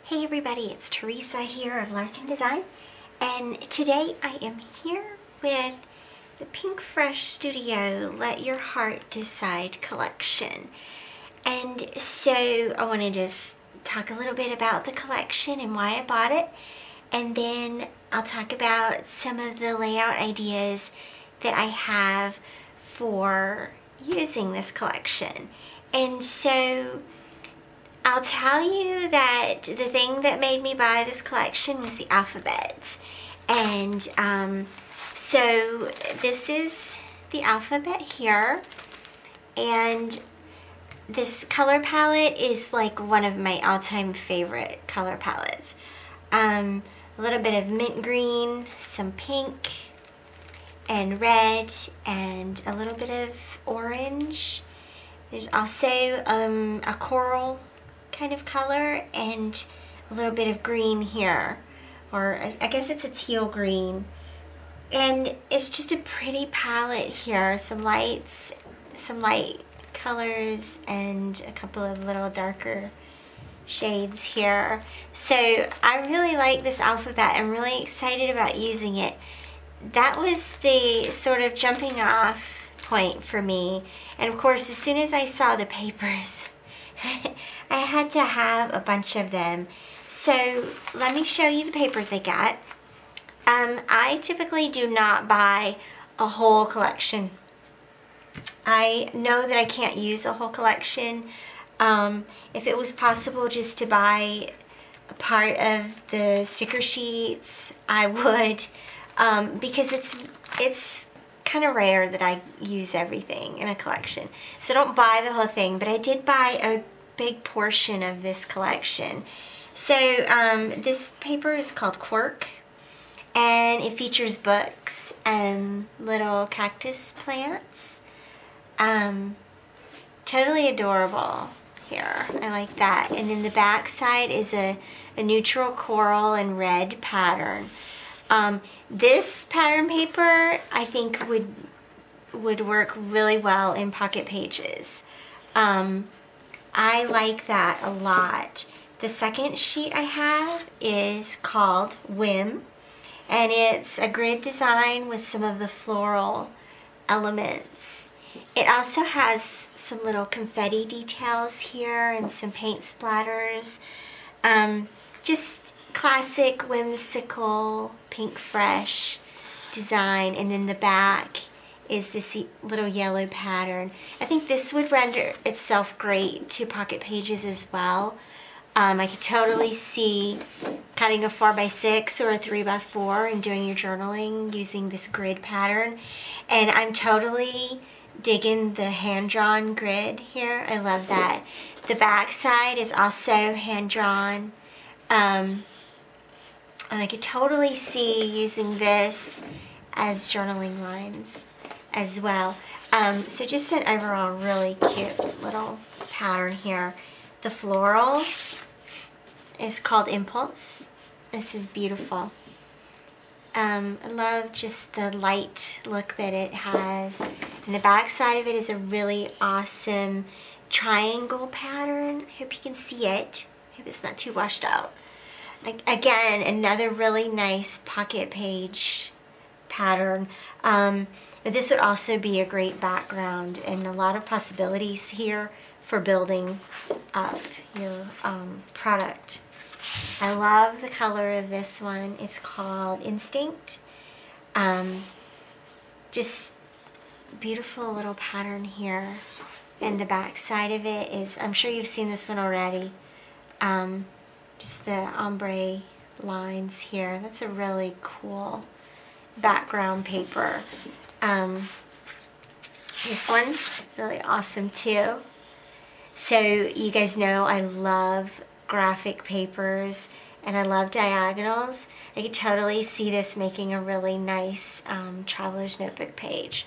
Hey everybody, it's Theresa here of Life and Design, and today I am here with the Pinkfresh Studio Let Your Heart Decide collection. And so I want to just talk a little bit about the collection and why I bought it, and then I'll talk about some of the layout ideas that I have for using this collection. And so I'll tell you that the thing that made me buy this collection was the alphabets. And so this is the alphabet here, and this color palette is like one of my all-time favorite color palettes. A little bit of mint green, some pink and red, and a little bit of orange. There's also a coral kind of color and a little bit of green here, or I guess it's a teal green, and it's just a pretty palette here. Some light colors and a couple of little darker shades here. So I really like this alphabet. I'm really excited about using it. That was the sort of jumping off point for me, and of course as soon as I saw the papers I had to have a bunch of them. So let me show you the papers I got. I typically do not buy a whole collection. I know that I can't use a whole collection. If it was possible just to buy a part of the sticker sheets, I would, because it's kind of rare that I use everything in a collection. So don't buy the whole thing, but I did buy a big portion of this collection. So this paper is called Quirk, and it features books and little cactus plants. Totally adorable here. I like that. And then the back side is a neutral coral and red pattern. This pattern paper I think would work really well in pocket pages. I like that a lot. The second sheet I have is called Whim, and it's a grid design with some of the floral elements. It also has some little confetti details here and some paint splatters. Just classic whimsical Pinkfresh design, and then the back is this little yellow pattern. I think this would render itself great to pocket pages as well. I could totally see cutting a 4x6 or a 3x4 and doing your journaling using this grid pattern. And I'm totally digging the hand-drawn grid here. I love that. The back side is also hand-drawn. And I could totally see using this as journaling lines as well. So just an overall really cute little pattern here. The floral is called Impulse. This is beautiful. I love just the light look that it has. And the back side of it is a really awesome triangle pattern. I hope you can see it. I hope it's not too washed out. Again, another really nice pocket page pattern. But this would also be a great background, and a lot of possibilities here for building up your product. I love the color of this one. It's called Instinct. Just beautiful little pattern here. And the back side of it is, I'm sure you've seen this one already. Just the ombre lines here. That's a really cool background paper. This one is really awesome too. So you guys know I love graphic papers and I love diagonals. I could totally see this making a really nice traveler's notebook page.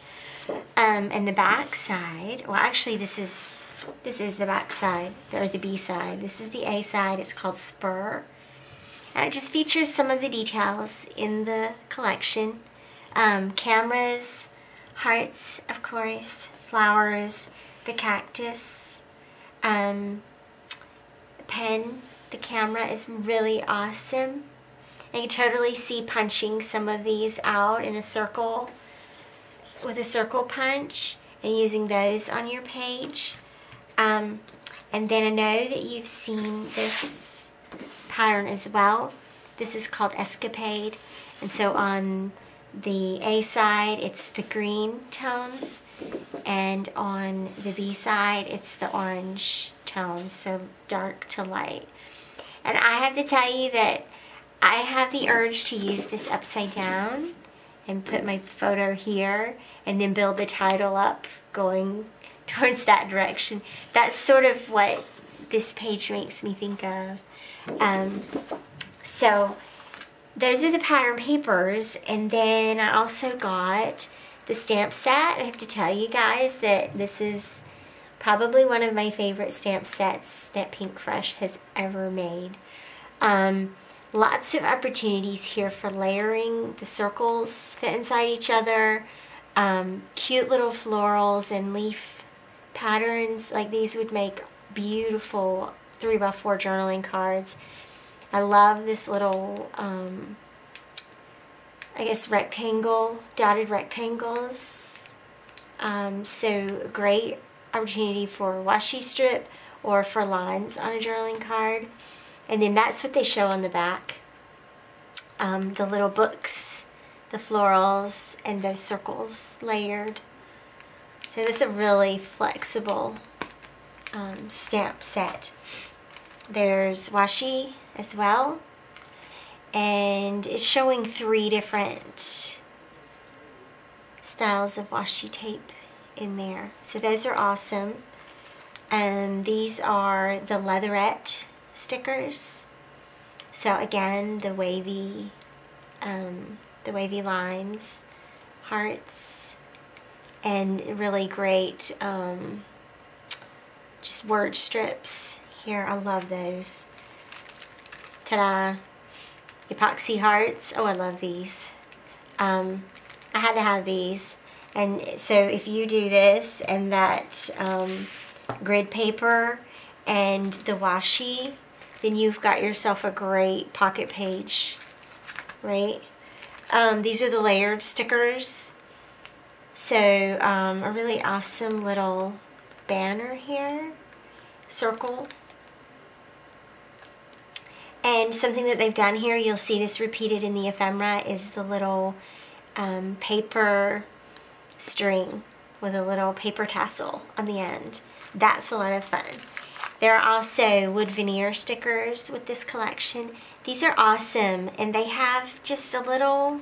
And the back side, well actually this is the back side, or the B side. This is the A side. It's called Spur. And it just features some of the details in the collection. Cameras, hearts, of course, flowers, the cactus, pen the camera is really awesome. I can totally see punching some of these out in a circle with a circle punch and using those on your page. And then I know that you've seen this pattern as well. This is called Escapade. And so on the A side, it's the green tones. And on the B side, it's the orange tones, so dark to light. And I have to tell you that I have the urge to use this upside down and put my photo here and then build the title up going towards that direction. That's sort of what this page makes me think of. So those are the pattern papers, and then I also got the stamp set. I have to tell you guys that this is probably one of my favorite stamp sets that Pinkfresh has ever made. Lots of opportunities here for layering. The circles fit inside each other. Cute little florals and leaf patterns. Like these would make beautiful 3x4 journaling cards. I love this little, I guess, rectangle, dotted rectangles. So great opportunity for washi strip or for lines on a journaling card. And then that's what they show on the back. The little books, the florals, and those circles layered. So this is a really flexible stamp set. There's washi as well. And it's showing 3 different styles of washi tape in there. So those are awesome. These are the leatherette stickers. So again, the wavy lines, hearts, and really great just word strips here. I love those. Ta-da! Epoxy hearts. Oh, I love these. I had to have these. And so if you do this and that grid paper and the washi, then you've got yourself a great pocket page, right? These are the layered stickers. So a really awesome little banner here, circle. And something that they've done here, you'll see this repeated in the ephemera, is the little paper string with a little paper tassel on the end. That's a lot of fun. There are also wood veneer stickers with this collection. These are awesome, and they have just a little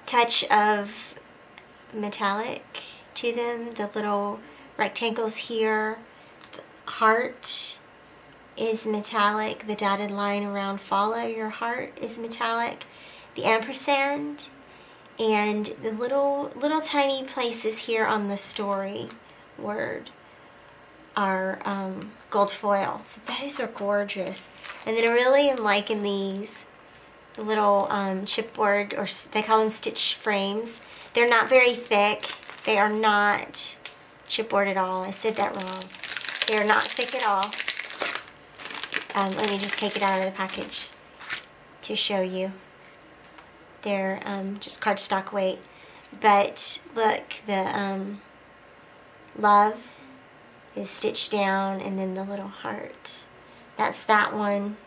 touch of metallic to them. The little rectangles here, the heart is metallic. The dotted line around follow your heart is metallic. The ampersand and the little tiny places here on the story word are gold foil. So those are gorgeous. And then I really am liking these little chipboard, or they call them stitch frames. They're not very thick. They are not chipboard at all. I said that wrong. They are not thick at all. Let me just take it out of the package to show you. They're just cardstock weight. But look, the love is stitched down, and then the little heart. That's that one.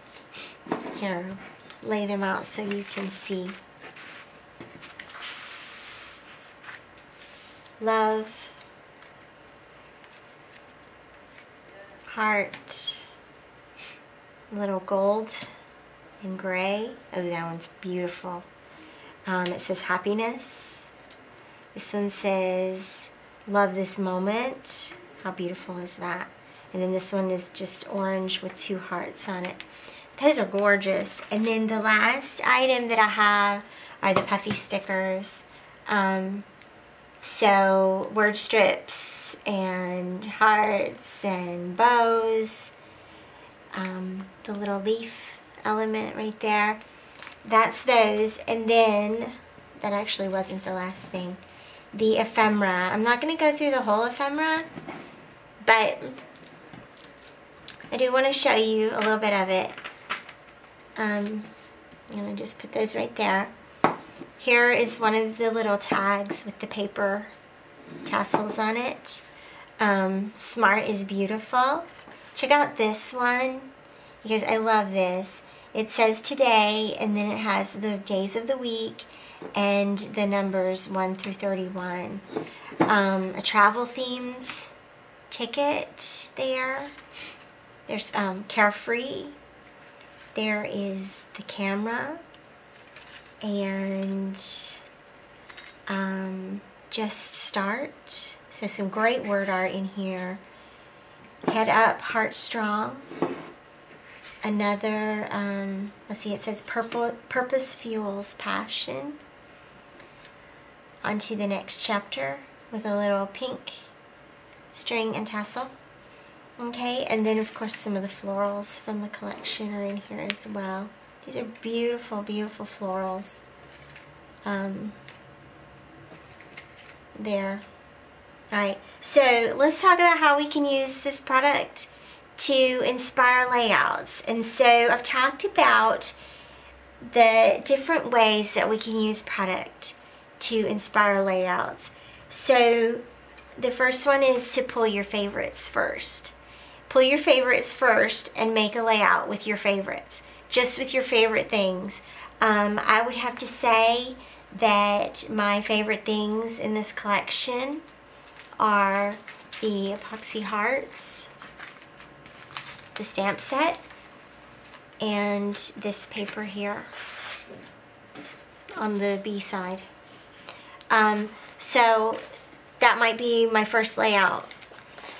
Here, lay them out so you can see. Love, heart, little gold and gray. Oh, that one's beautiful. It says happiness. This one says love this moment. How beautiful is that? And then this one is just orange with 2 hearts on it. Those are gorgeous. And then the last item that I have are the puffy stickers. So word strips and hearts and bows. The little leaf element right there. That's those. And then, that actually wasn't the last thing. The ephemera. I'm not going to go through the whole ephemera, but I do want to show you a little bit of it. I'm going to just put those right there. Here is one of the little tags with the paper tassels on it. Smart is beautiful. Check out this one because I love this. It says today, and then it has the days of the week and the numbers 1 through 31. A travel themed ticket there. There's Carefree. There is the camera. And just start. So some great word art in here. Head up, heart strong. Another, let's see, it says purpose fuels passion. On to the next chapter with a little pink string and tassel. Okay, and then of course some of the florals from the collection are in here as well. These are beautiful, beautiful florals. There. Alright, so let's talk about how we can use this product to inspire layouts. And so I've talked about the different ways that we can use product to inspire layouts. So the first one is to pull your favorites first. Pull your favorites first and make a layout with your favorites. Just with your favorite things. I would have to say that my favorite things in this collection are the epoxy hearts, the stamp set, and this paper here on the B side. So that might be my first layout,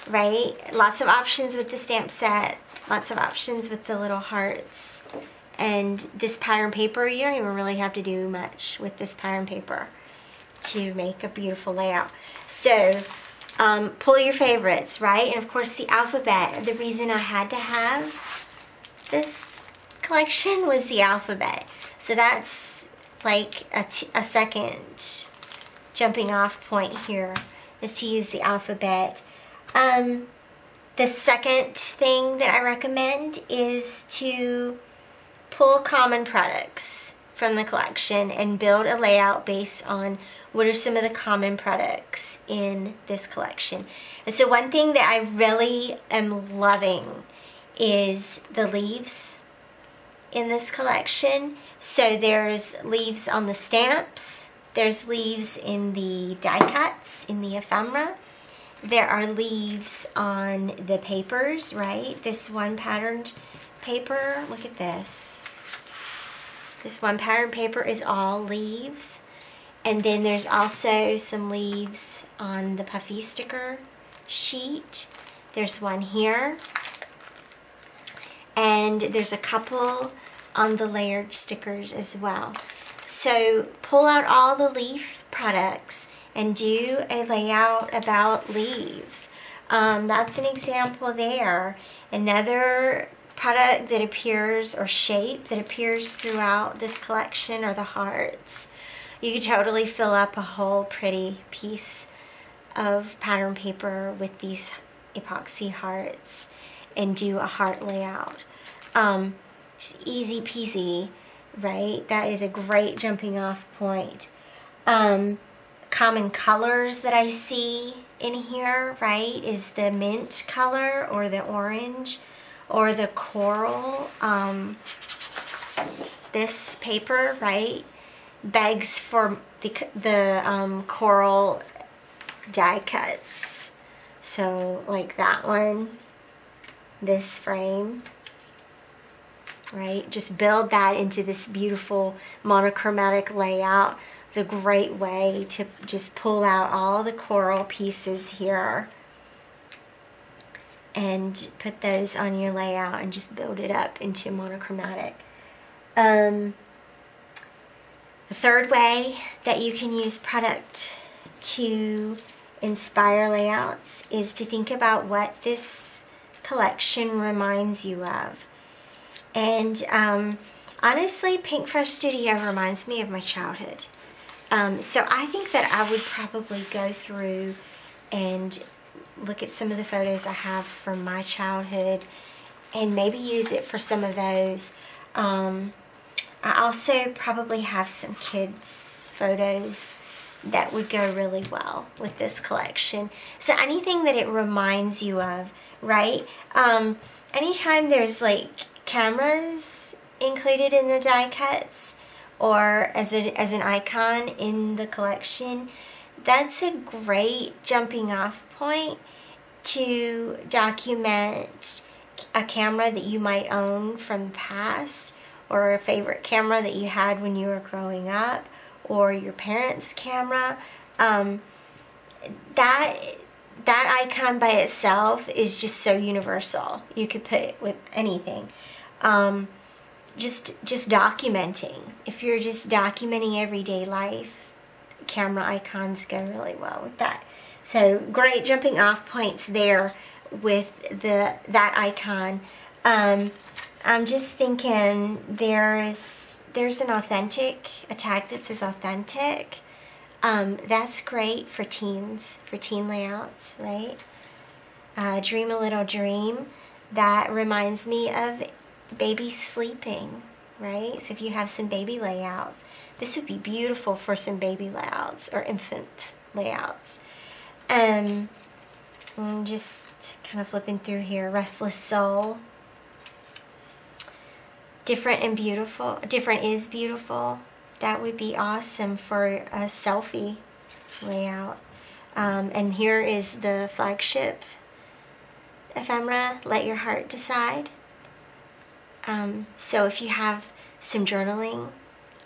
right? Lots of options with the stamp set, lots of options with the little hearts. And this pattern paper, you don't even really have to do much with this pattern paper to make a beautiful layout. So pull your favorites, right? And of course the alphabet. The reason I had to have this collection was the alphabet. So that's like a second jumping off point here, is to use the alphabet. The second thing that I recommend is to pull common products from the collection and build a layout based on what are some of the common products in this collection. And so one thing that I really am loving is the leaves in this collection. So there's leaves on the stamps, there's leaves in the die cuts, in the ephemera. There are leaves on the papers, right? This one patterned paper, look at this. This one pattern paper is all leaves. And then there's also some leaves on the puffy sticker sheet. There's one here. And there's a couple on the layered stickers as well. So pull out all the leaf products and do a layout about leaves. That's an example there. Another product that appears, or shape that appears throughout this collection, are the hearts. You could totally fill up a whole pretty piece of pattern paper with these epoxy hearts and do a heart layout. Just easy peasy, right? That is a great jumping off point. Common colors that I see in here, right, is the mint color or the orange or the coral. This paper, right, begs for the coral die cuts. So like that one, this frame, right, just build that into this beautiful monochromatic layout. It's a great way to just pull out all the coral pieces here and put those on your layout and just build it up into monochromatic. The third way that you can use product to inspire layouts is to think about what this collection reminds you of. And honestly, Pinkfresh Studio reminds me of my childhood. So I think that I would probably go through and look at some of the photos I have from my childhood and maybe use it for some of those. I also probably have some kids' photos that would go really well with this collection. So anything that it reminds you of, right? Anytime there's like cameras included in the die cuts or as an icon in the collection, that's a great jumping off point to document a camera that you might own from the past, or a favorite camera that you had when you were growing up, or your parents' camera. That icon by itself is just so universal. You could put it with anything. Just documenting. If you're just documenting everyday life, camera icons go really well with that. So great jumping off points there with that icon. I'm just thinking there's a tag that says authentic. That's great for teens, for teen layouts, right? Dream a little dream. That reminds me of baby sleeping, right? So if you have some baby layouts, this would be beautiful for some baby layouts or infant layouts. I'm just kind of flipping through here. Restless soul. Different and beautiful. Different is beautiful. That would be awesome for a selfie layout. And here is the flagship ephemera, Let Your Heart Decide. So if you have some journaling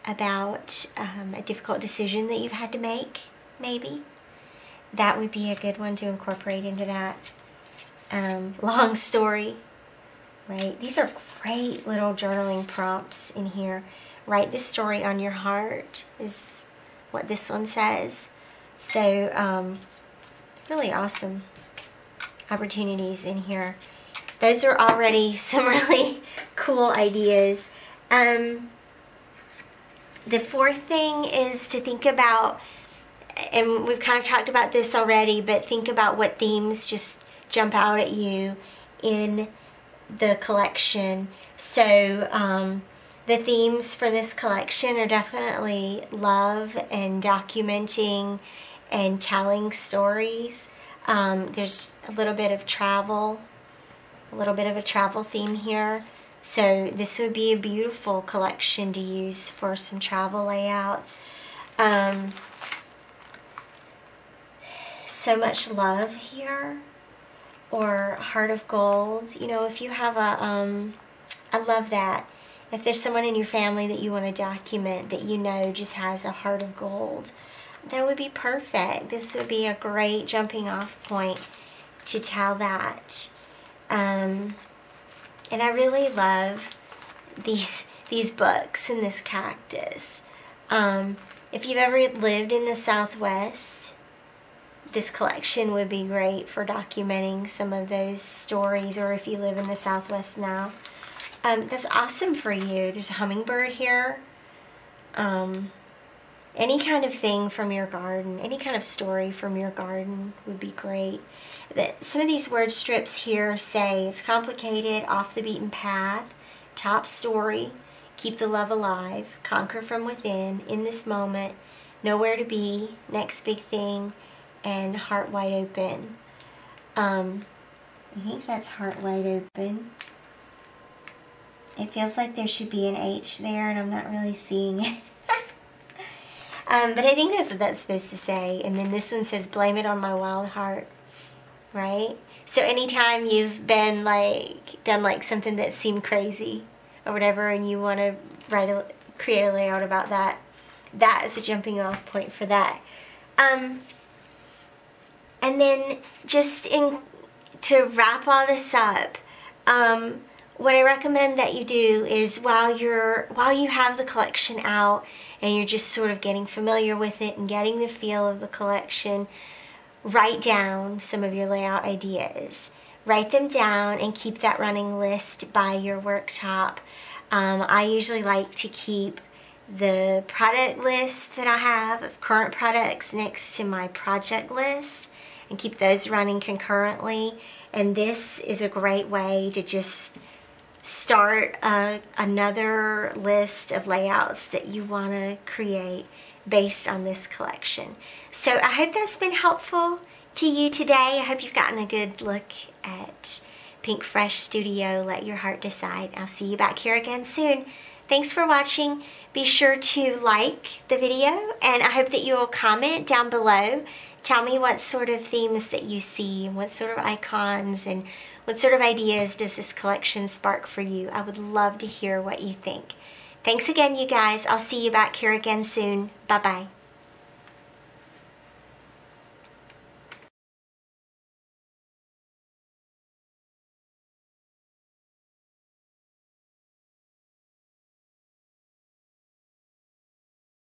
about a difficult decision that you've had to make, maybe, that would be a good one to incorporate into that. Long story, right? These are great little journaling prompts in here. Write this story on your heart is what this one says. So really awesome opportunities in here. Those are already some really cool ideas. The fourth thing is to think about, and we've kind of talked about this already, but think about what themes just jump out at you in the collection. So the themes for this collection are definitely love and documenting and telling stories. There's a little bit of travel, a little bit of a travel theme here. So this would be a beautiful collection to use for some travel layouts. So much love here, or heart of gold. You know, if you have I love that. If there's someone in your family that you want to document that you know just has a heart of gold, that would be perfect. This would be a great jumping off point to tell that. And I really love these books and this cactus. If you've ever lived in the Southwest, this collection would be great for documenting some of those stories, or if you live in the Southwest now. That's awesome for you. There's a hummingbird here. Any kind of thing from your garden, any kind of story from your garden would be great. Some of these word strips here say it's complicated, off the beaten path, top story, keep the love alive, conquer from within, in this moment, nowhere to be, next big thing, and heart wide open. I think that's heart wide open. It feels like there should be an H there, and I'm not really seeing it. But I think that's what that's supposed to say. And then this one says, blame it on my wild heart. Right? So anytime you've been done something that seemed crazy or whatever, and you want to create a layout about that, that is a jumping off point for that. And then just to wrap all this up, what I recommend that you do is while you have the collection out and you're just sort of getting familiar with it and getting the feel of the collection, write down some of your layout ideas. Write them down and keep that running list by your worktop. I usually like to keep the product list that I have of current products next to my project list and keep those running concurrently. And this is a great way to just start another list of layouts that you want to create based on this collection. So I hope that's been helpful to you today. I hope you've gotten a good look at Pinkfresh Studio. Let your heart decide. I'll see you back here again soon. Thanks for watching. Be sure to like the video, and I hope that you will comment down below. Tell me what sort of themes that you see, and what sort of icons, and what sort of ideas does this collection spark for you. I would love to hear what you think. Thanks again, you guys. I'll see you back here again soon. Bye-bye.